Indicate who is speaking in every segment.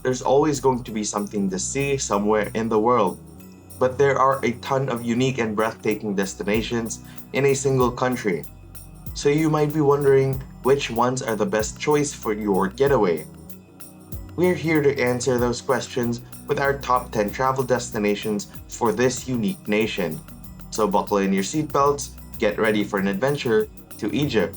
Speaker 1: there's always going to be something to see somewhere in the world. But there are a ton of unique and breathtaking destinations in a single country. So you might be wondering which ones are the best choice for your getaway. We're here to answer those questions with our top 10 travel destinations for this unique nation. So buckle in your seatbelts, get ready for an adventure to Egypt.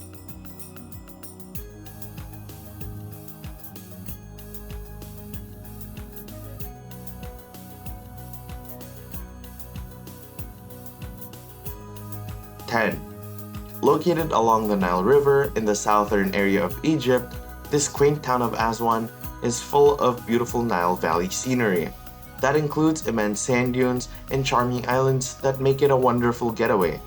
Speaker 1: Ten. Located along the Nile River in the southern area of Egypt, this quaint town of Aswan is full of beautiful Nile Valley scenery. That includes immense sand dunes and charming islands that make it a wonderful getaway.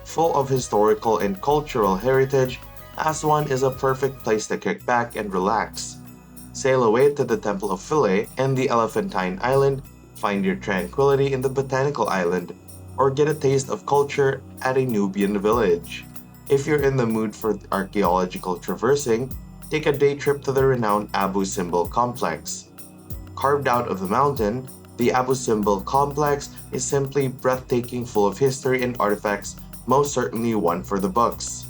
Speaker 1: Full of historical and cultural heritage, Aswan is a perfect place to kick back and relax. Sail away to the Temple of Philae and the Elephantine Island, find your tranquility in the Botanical Island, or get a taste of culture at a Nubian village. If you're in the mood for archaeological traversing, take a day trip to the renowned Abu Simbel complex. Carved out of the mountain, the Abu Simbel complex is simply breathtaking, full of history and artifacts, most certainly one for the books.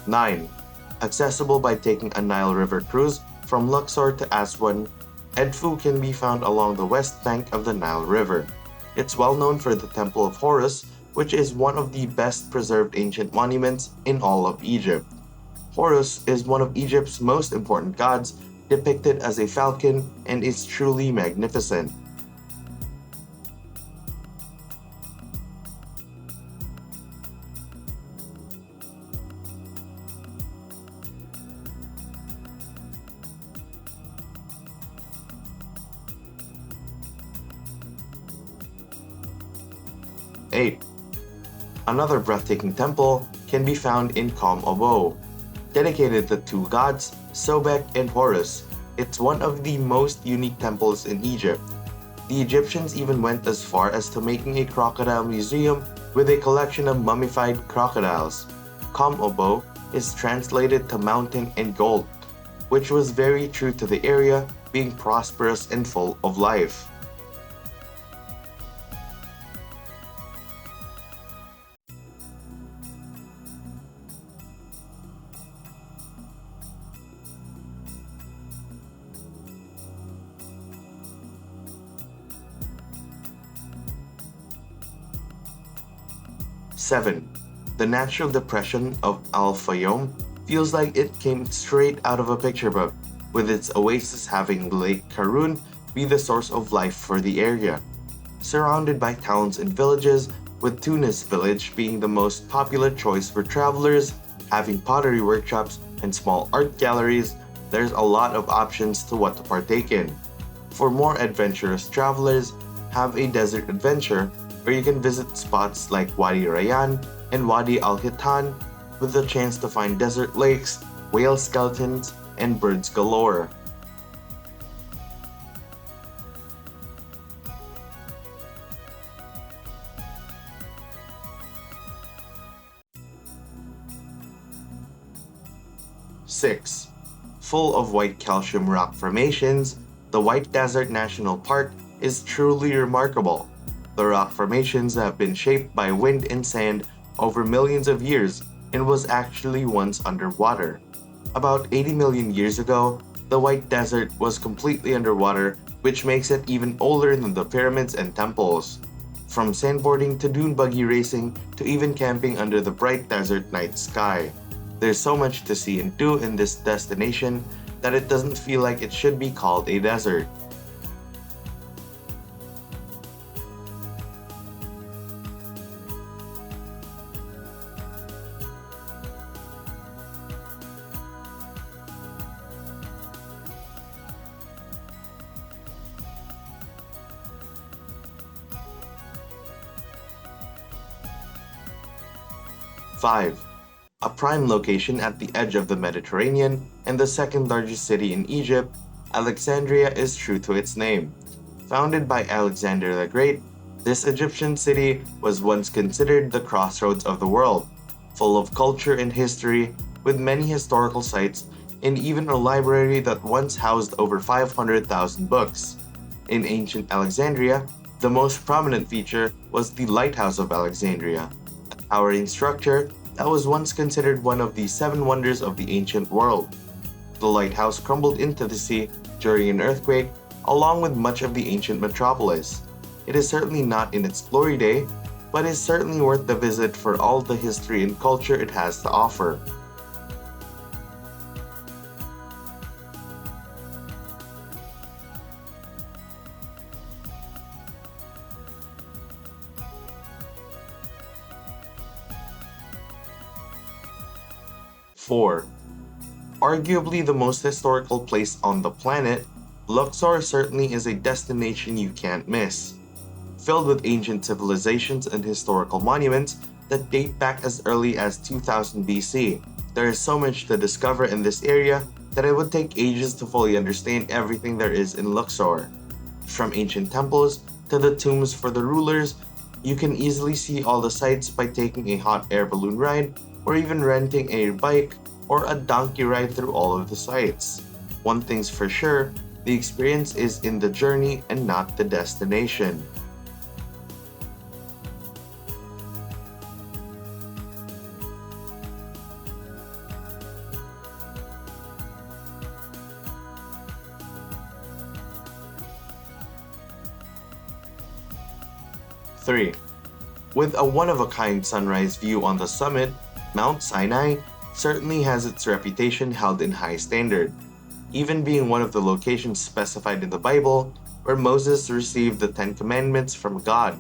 Speaker 1: Nine. Accessible by taking a Nile River cruise from Luxor to Aswan, Edfu can be found along the west bank of the Nile River. It's well known for the Temple of Horus, which is one of the best preserved ancient monuments in all of Egypt. Horus is one of Egypt's most important gods, depicted as a falcon, and is truly magnificent. Eight. Another breathtaking temple can be found in Kom Obo. Dedicated to two gods, Sobek and Horus, it's one of the most unique temples in Egypt. The Egyptians even went as far as to making a crocodile museum with a collection of mummified crocodiles. Kom Obo is translated to mountain and gold, which was very true to the area being prosperous and full of life. Seven. The natural depression of Al Fayoum feels like it came straight out of a picture book, with its oasis having Lake Karun be the source of life for the area. Surrounded by towns and villages, with Tunis village being the most popular choice for travelers, having pottery workshops and small art galleries, there's a lot of options to what to partake in. For more adventurous travelers, have a desert adventure where you can visit spots like Wadi Rayyan and Wadi Al-Hitan with the chance to find desert lakes, whale skeletons, and birds galore. Six. Full of white calcium rock formations, the White Desert National Park is truly remarkable. The rock formations have been shaped by wind and sand over millions of years and was actually once underwater. About 80 million years ago, the White Desert was completely underwater, which makes it even older than the pyramids and temples. From sandboarding to dune buggy racing to even camping under the bright desert night sky. There's so much to see and do in this destination that it doesn't feel like it should be called a desert. 5. A prime location at the edge of the Mediterranean and the second largest city in Egypt, Alexandria is true to its name. Founded by Alexander the Great, this Egyptian city was once considered the crossroads of the world, full of culture and history, with many historical sites and even a library that once housed over 500,000 books. In ancient Alexandria, the most prominent feature was the Lighthouse of Alexandria, a towering structure that was once considered one of the seven wonders of the ancient world. The lighthouse crumbled into the sea during an earthquake, along with much of the ancient metropolis. It is certainly not in its glory day, but is certainly worth the visit for all the history and culture it has to offer. Four. Arguably the most historical place on the planet, Luxor certainly is a destination you can't miss. Filled with ancient civilizations and historical monuments that date back as early as 2000 BC, there is so much to discover in this area that it would take ages to fully understand everything there is in Luxor. From ancient temples to the tombs for the rulers, you can easily see all the sights by taking a hot air balloon ride or even renting a bike or a donkey ride through all of the sites. One thing's for sure, the experience is in the journey and not the destination. Three. With a one-of-a-kind sunrise view on the summit, Mount Sinai certainly has its reputation held in high standard, even being one of the locations specified in the Bible where Moses received the Ten Commandments from God.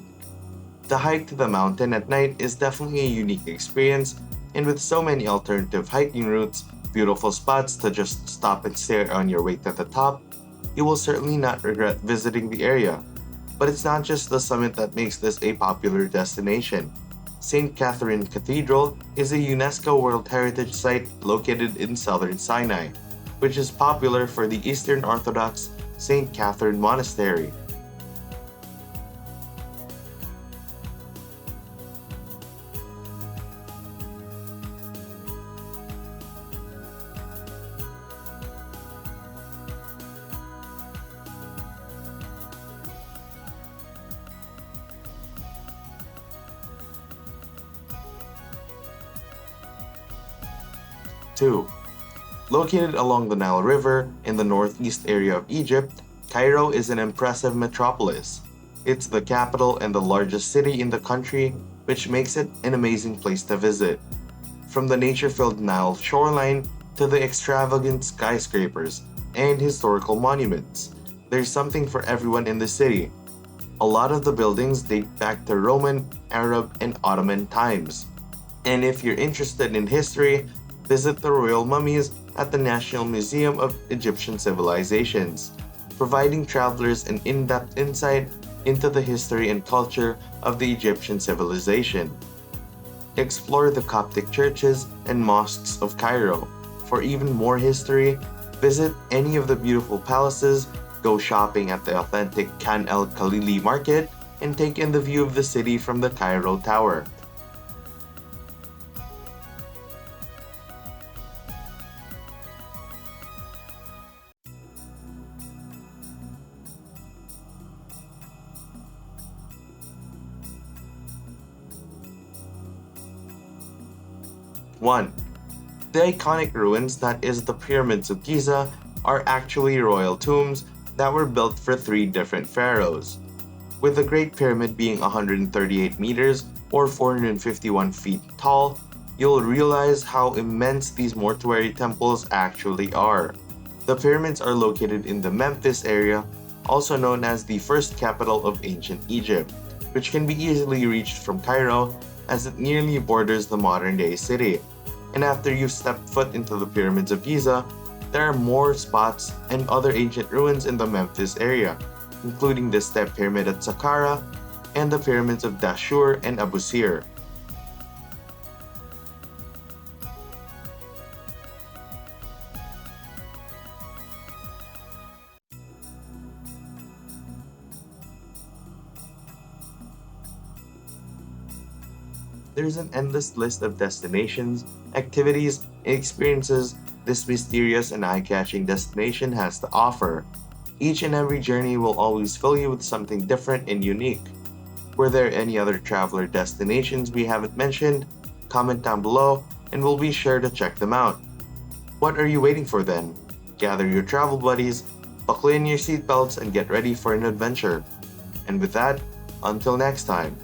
Speaker 1: The hike to the mountain at night is definitely a unique experience, and with so many alternative hiking routes, beautiful spots to just stop and stare on your way to the top, you will certainly not regret visiting the area. But it's not just the summit that makes this a popular destination. St. Catherine Cathedral is a UNESCO World Heritage Site located in southern Sinai, which is popular for the Eastern Orthodox St. Catherine Monastery. Two. Located along the Nile River in the northeast area of Egypt, Cairo is an impressive metropolis. It's the capital and the largest city in the country, which makes it an amazing place to visit. From the nature-filled Nile shoreline to the extravagant skyscrapers and historical monuments, there's something for everyone in the city. A lot of the buildings date back to Roman, Arab, and Ottoman times. And if you're interested in history, visit the royal mummies at the National Museum of Egyptian Civilizations, providing travelers an in-depth insight into the history and culture of the Egyptian civilization. Explore the Coptic churches and mosques of Cairo. For even more history, visit any of the beautiful palaces, go shopping at the authentic Khan el-Khalili market, and take in the view of the city from the Cairo Tower. One. The iconic ruins that is the pyramids of Giza are actually royal tombs that were built for three different pharaohs. With the Great Pyramid being 138 meters or 451 feet tall, you'll realize how immense these mortuary temples actually are. The pyramids are located in the Memphis area, also known as the first capital of ancient Egypt, which can be easily reached from Cairo as it nearly borders the modern-day city. And after you've stepped foot into the pyramids of Giza, there are more spots and other ancient ruins in the Memphis area, including the Step Pyramid at Saqqara and the pyramids of Dashur and Abu Sir. There's an endless list of destinations, activities, and experiences this mysterious and eye-catching destination has to offer. Each and every journey will always fill you with something different and unique. Were there any other traveler destinations we haven't mentioned? Comment down below and we'll be sure to check them out. What are you waiting for then? Gather your travel buddies, buckle in your seatbelts, and get ready for an adventure. And with that, until next time,